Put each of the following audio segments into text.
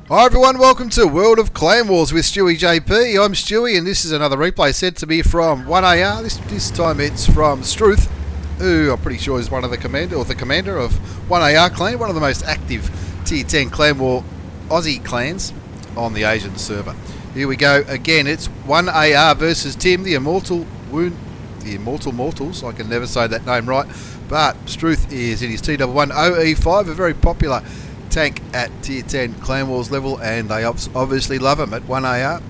Hi everyone, welcome to World of Clan Wars with stewiejp. I'm Stewie and this is another replay sent to me from 1AR. This time it's from Struth, who I'm pretty sure is one of the commander of 1AR clan, one of the most active tier 10 clan war Aussie clans on the Asian server. Here we go again. It's 1AR versus Tim, the Immortal Mortals. I can never say that name right, but Struth is in his T11 OE5, a very popular tank at tier 10 clan wars level, and they obviously love him at 1AR.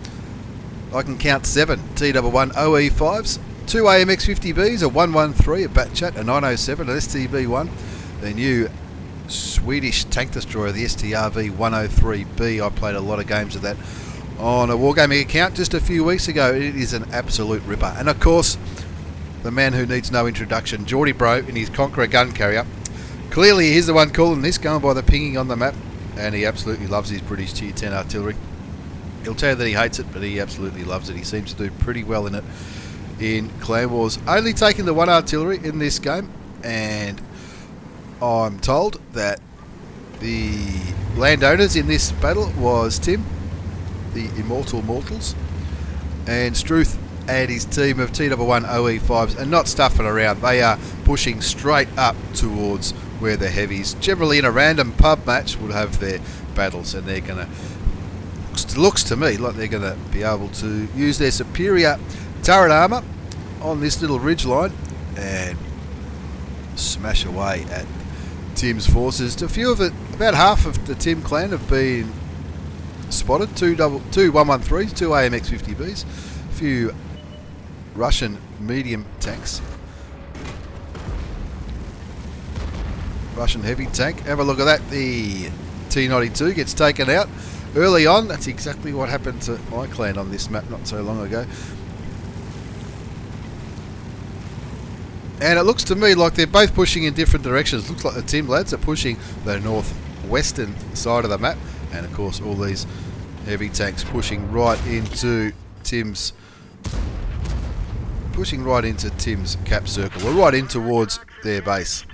I can count 7 T11 OE5s, 2 AMX50Bs, a 113, a Batchat, a 907, an STB1, the new Swedish tank destroyer, the STRV 103B. I played a lot of games of that on a wargaming account just a few weeks ago. It is an absolute ripper. And of course, the man who needs no introduction, Geordie Bro, in his Conqueror gun carrier. Clearly he's the one calling this, going by the pinging on the map, and he absolutely loves his British tier 10 artillery. He'll tell you that he hates it, but he absolutely loves it. He seems to do pretty well in it in clan wars. Only taking the one artillery in this game, and I'm told that the landowners in this battle was Tim, the Immortal Mortals, and Struth and his team of T11 OE5s are not stuffing around. They are pushing straight up towards where the heavies, generally in a random pub match, would have their battles, and they're going to, looks to me like they're going to be able to use their superior turret armour on this little ridge line and smash away at Tim's forces. A few of it, about half of the Tim clan have been spotted, two 113s, two AMX50Bs, a few Russian medium tanks, Russian heavy tank. Have a look at that. The T92 gets taken out early on. That's exactly what happened to my clan on this map not so long ago. And it looks to me like they're both pushing in different directions. Looks like the Tim lads are pushing the northwestern side of the map, and of course all these heavy tanks pushing right into Tim's cap circle, or right in towards their base.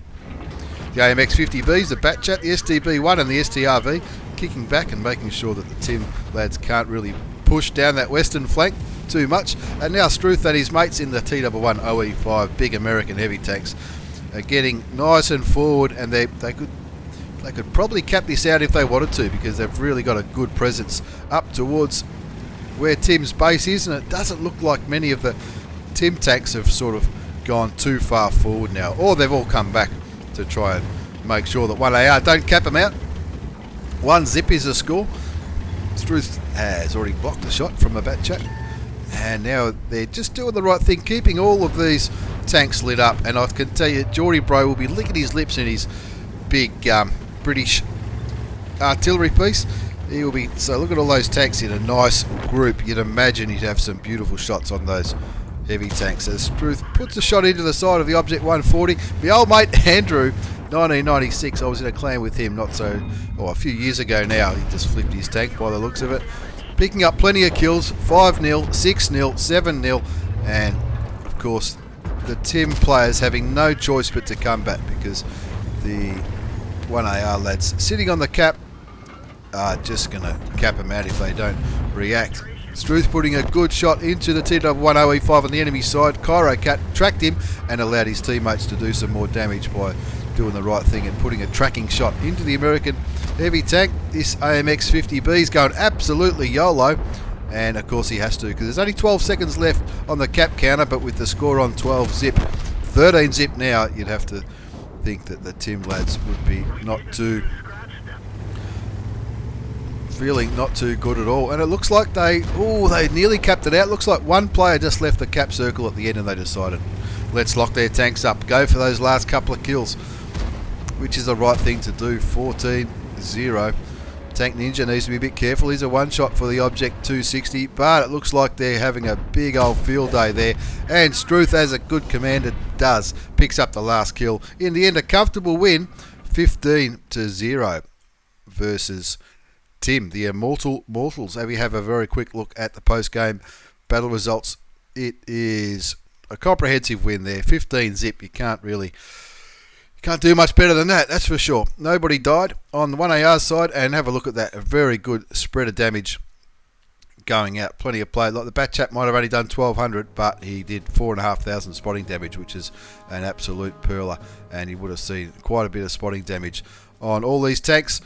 The AMX50Bs, the Batchat, the STB1 and the STRV kicking back and making sure that the Tim lads can't really push down that western flank too much. And now Struth and his mates in the T11 OE5 big American heavy tanks are getting nice and forward, and they could probably cap this out if they wanted to, because they've really got a good presence up towards where Tim's base is, and it doesn't look like many of the Tim tanks have sort of gone too far forward now, or they've all come back to try and make sure that 1AR don't cap them out. 1 zip is a score. Struth has already blocked a shot from a Batchat, and now they're just doing the right thing, keeping all of these tanks lit up. And I can tell you, Geordie Bro will be licking his lips in his big British artillery piece. He will be. So look at all those tanks in a nice group. You'd imagine he'd have some beautiful shots on those heavy tanks. As Struth puts a shot into the side of the Object 140. My old mate Andrew, 1996, I was in a clan with him a few years ago now. He just flipped his tank by the looks of it. Picking up plenty of kills, 5-0, 6-0, 7-0, and of course the Tim players having no choice but to combat, because the 1AR lads sitting on the cap are just going to cap them out if they don't react. Struth putting a good shot into the T11 OE5 on the enemy side. Cairo Cat tracked him and allowed his teammates to do some more damage by doing the right thing and putting a tracking shot into the American heavy tank. This AMX50B is going absolutely YOLO, and of course he has to, because there's only 12 seconds left on the cap counter, but with the score on 12 zip, 13 zip now, you'd have to think that the Tim lads would be feeling not too good at all. And it looks like they nearly capped it out. Looks like one player just left the cap circle at the end, and they decided, let's lock their tanks up, go for those last couple of kills, which is the right thing to do. 14-0. Tank Ninja needs to be a bit careful. He's a one shot for the Object 260, but it looks like they're having a big old field day there, and Struth, as a good commander does, picks up the last kill. In the end, a comfortable win, 15-0 versus Tim, the Immortal Mortals. We have a very quick look at the post-game battle results. It is a comprehensive win there, 15 zip. You can't really Can't do much better than that, that's for sure. Nobody died on the 1AR side, and have a look at that. A very good spread of damage going out. Plenty of play. Like the Bat Chap might have only done 1200, but he did 4,500 spotting damage, which is an absolute perler. And he would have seen quite a bit of spotting damage on all these tanks.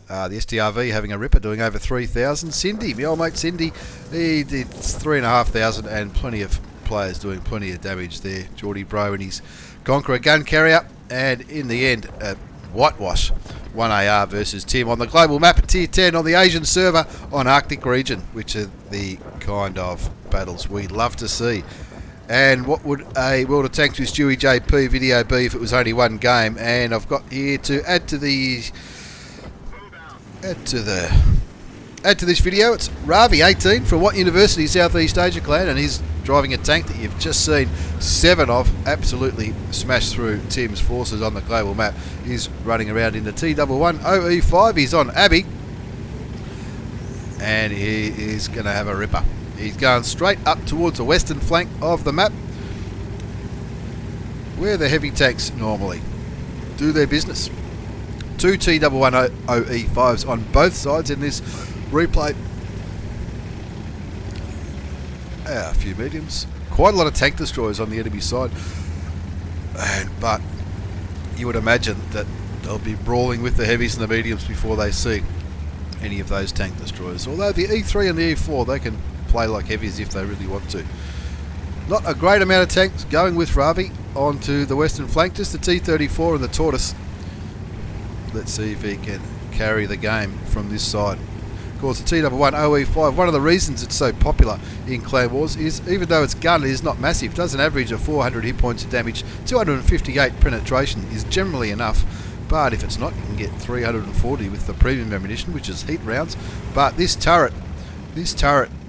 The STRV having a ripper, doing over 3,000. Cindy, my old mate Cindy, he did 3,500, and plenty of players doing plenty of damage there. Geordie Bro and his Conqueror gun carrier. And in the end, a whitewash 1AR versus Tim on the global map at Tier 10 on the Asian server on Arctic region, which are the kind of battles we love to see. And what would a World of Tanks with StewiejP video be if it was only one game? And I've got here to add to this video. It's Raavi 18 from What University, Southeast Asia clan, and he's driving a tank that you've just seen 7 of absolutely smash through Tim's forces on the global map. He's running around in the T11 OE5. He's on Abbey, and he is going to have a ripper. He's going straight up towards the western flank of the map, where the heavy tanks normally do their business. 2 T11 OE5s on both sides in this replay. A few mediums, quite a lot of tank destroyers on the enemy side, but you would imagine that they'll be brawling with the heavies and the mediums before they see any of those tank destroyers. Although the E3 and the E4, they can play like heavies if they really want to. Not a great amount of tanks going with Raavi onto the western flank, just the T34 and the Tortoise. Let's see if he can carry the game from this side. Of course, the T11 OE5, one of the reasons it's so popular in Clan Wars is, even though its gun is not massive, does an average of 400 hit points of damage, 258 penetration is generally enough, but if it's not, you can get 340 with the premium ammunition, which is heat rounds. But this turret,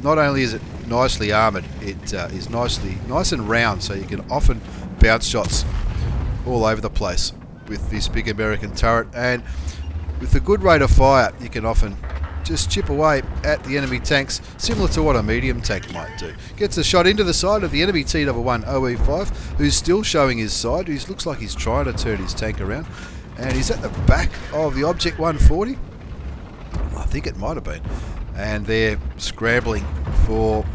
not only is it nicely armoured, it is nice and round, so you can often bounce shots all over the place with this big American turret, and with a good rate of fire, you can often just chip away at the enemy tanks, similar to what a medium tank might do. Gets a shot into the side of the enemy T11 OE5, who's still showing his side. He looks like he's trying to turn his tank around, and he's at the back of the Object 140. I think it might have been, and they're scrambling for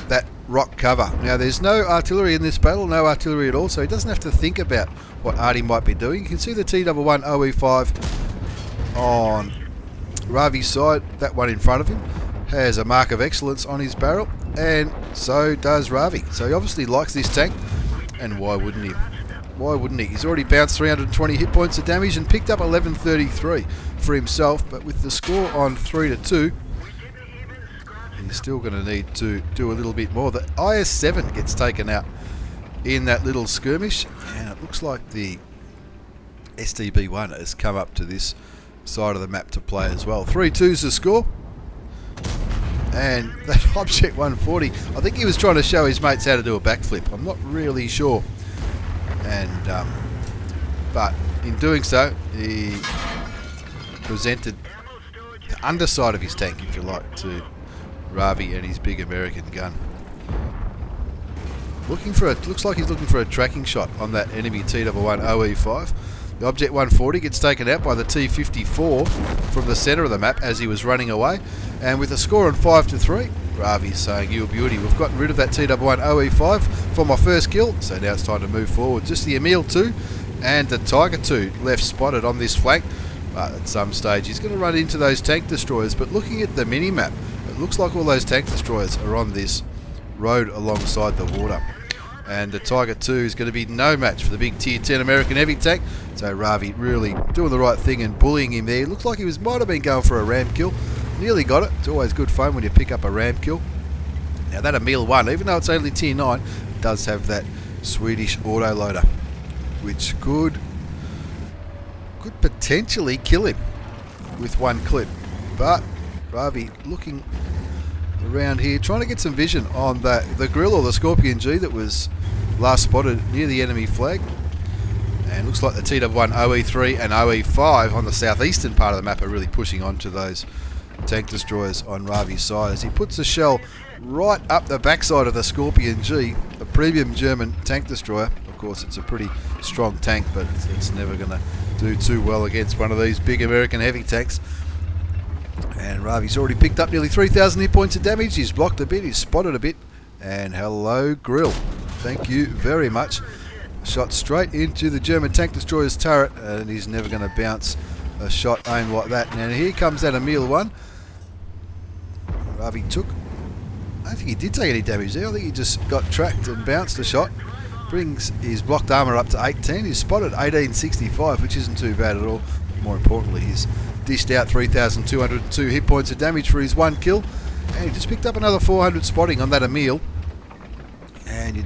that rock cover. Now, there's no artillery in this battle, no artillery at all, so he doesn't have to think about what Artie might be doing. You can see the T11 OE5 on Raavi's side. That one in front of him has a mark of excellence on his barrel, and so does Raavi. So he obviously likes this tank, and why wouldn't he? Why wouldn't he? He's already bounced 320 hit points of damage and picked up 1133 for himself, but with the score on 3-2, he's still going to need to do a little bit more. The IS-7 gets taken out in that little skirmish, and it looks like the STB-1 has come up to this side of the map to play as well. 3-2's the score, and that Object 140, I think he was trying to show his mates how to do a backflip. I'm not really sure, and but in doing so, he presented the underside of his tank, if you like, to Raavi and his big American gun. Looks like he's looking for a tracking shot on that enemy T11 OE5. The Object 140 gets taken out by the T54 from the centre of the map as he was running away, and with a score on 5-3, Raavi's saying, "You beauty, we've gotten rid of that T11 OE5 for my first kill, so now it's time to move forward." Just the Emil 2 and the Tiger 2 left spotted on this flank, but at some stage he's going to run into those tank destroyers. But looking at the mini-map, it looks like all those tank destroyers are on this road alongside the water. And the Tiger 2 is going to be no match for the big Tier 10 American heavy tank. So Raavi really doing the right thing and bullying him there. Looks like he might have been going for a ram kill. Nearly got it. It's always good fun when you pick up a ram kill. Now that Emil 1, even though it's only Tier 9, does have that Swedish autoloader, which could potentially kill him with one clip. But Raavi looking around here, trying to get some vision on the grill or the Scorpion G that was last spotted near the enemy flag. And looks like the T11 OE3 and OE5 on the southeastern part of the map are really pushing onto those tank destroyers on Raavi's side as he puts a shell right up the backside of the Scorpion G, a premium German tank destroyer. Of course, it's a pretty strong tank, but it's never going to do too well against one of these big American heavy tanks. And Raavi's already picked up nearly 3,000 hit points of damage. He's blocked a bit, he's spotted a bit. And hello, Grill. Thank you very much. Shot straight into the German tank destroyer's turret, and he's never going to bounce a shot aimed like that. Now here comes that Emil one. Raavi took, I don't think he did take any damage there. I think he just got tracked and bounced a shot. Brings his blocked armour up to 18. He's spotted 1865, which isn't too bad at all. More importantly, he's dished out 3,202 hit points of damage for his one kill. And he just picked up another 400 spotting on that Emil. And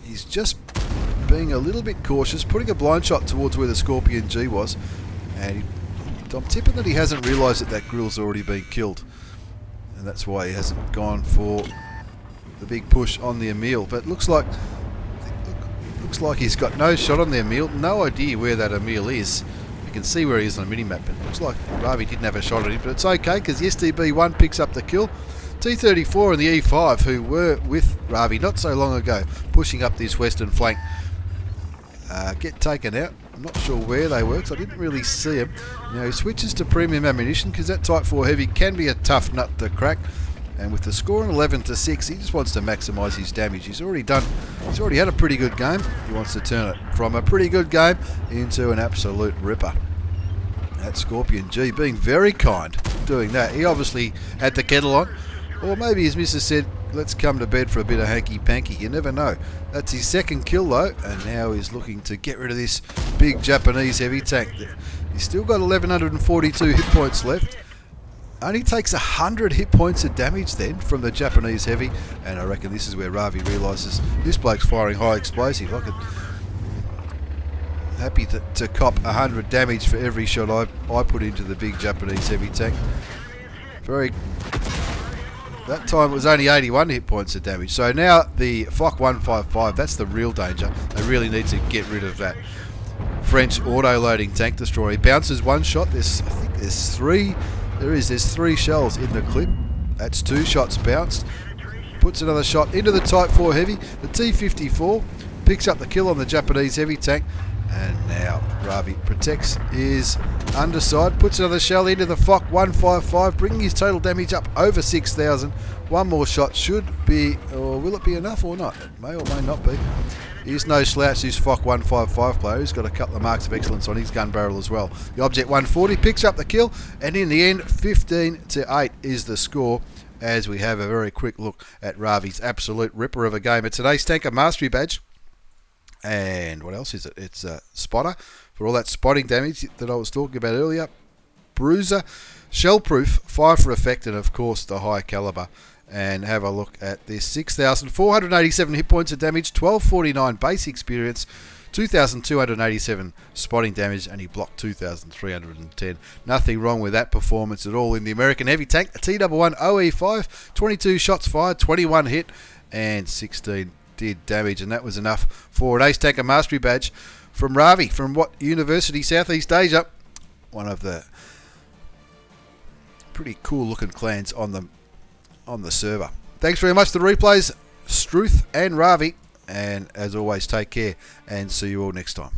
he's just being a little bit cautious, putting a blind shot towards where the Scorpion G was. And I'm tipping that he hasn't realised that grill's already been killed. And that's why he hasn't gone for the big push on the Emil. But looks like he's got no shot on the Emil. No idea where that Emil is. You can see where he is on the minimap, but it looks like Raavi didn't have a shot at him. But it's okay, because the SDB1 picks up the kill. T34 and the E5, who were with Raavi not so long ago, pushing up this western flank, get taken out. I'm not sure where they were, because I didn't really see him. Now he switches to premium ammunition, because that Type 4 heavy can be a tough nut to crack. And with the score in 11-6, he just wants to maximise his damage. He's already had a pretty good game. He wants to turn it from a pretty good game into an absolute ripper. That Scorpion G being very kind doing that. He obviously had the kettle on. Or maybe his missus said, let's come to bed for a bit of hanky-panky. You never know. That's his second kill though, and now he's looking to get rid of this big Japanese heavy tank. He's still got 1,142 hit points left. Only takes 100 hit points of damage then from the Japanese heavy, and I reckon this is where Raavi realises this bloke's firing high explosive. Happy to cop 100 damage for every shot I put into the big Japanese heavy tank. That time it was only 81 hit points of damage. So now the Foch 155, that's the real danger. They really need to get rid of that French auto-loading tank destroyer. He bounces one shot. I think there's three. There's 3 shells in the clip. That's 2 shots bounced. Puts another shot into the Type 4 heavy. The T54 picks up the kill on the Japanese heavy tank. And now Raavi protects his underside. Puts another shell into the Foch 155, bringing his total damage up over 6,000. One more shot should be, or will it be enough or not? It may or may not be. He's no slouch, this Foch 155 player. He's got a couple of marks of excellence on his gun barrel as well. The Object 140 picks up the kill, and in the end, 15-8 is the score, as we have a very quick look at Raavi's absolute ripper of a game. It's an Ace Tanker Mastery Badge. And what else is it? It's a spotter for all that spotting damage that I was talking about earlier. Bruiser, shell-proof, fire for effect, and of course the high caliber. And have a look at this: 6,487 hit points of damage, 1249 base experience, 2,287 spotting damage, and he blocked 2,310. Nothing wrong with that performance at all in the American heavy tank. A T11 OE5, 22 shots fired, 21 hit, and 16 did damage, and that was enough for an Ace Tanker Mastery Badge from Raavi. From what university? Southeast Asia. One of the pretty cool looking clans on the server. Thanks very much to the replays, Struth and Raavi, and as always, take care and see you all next time.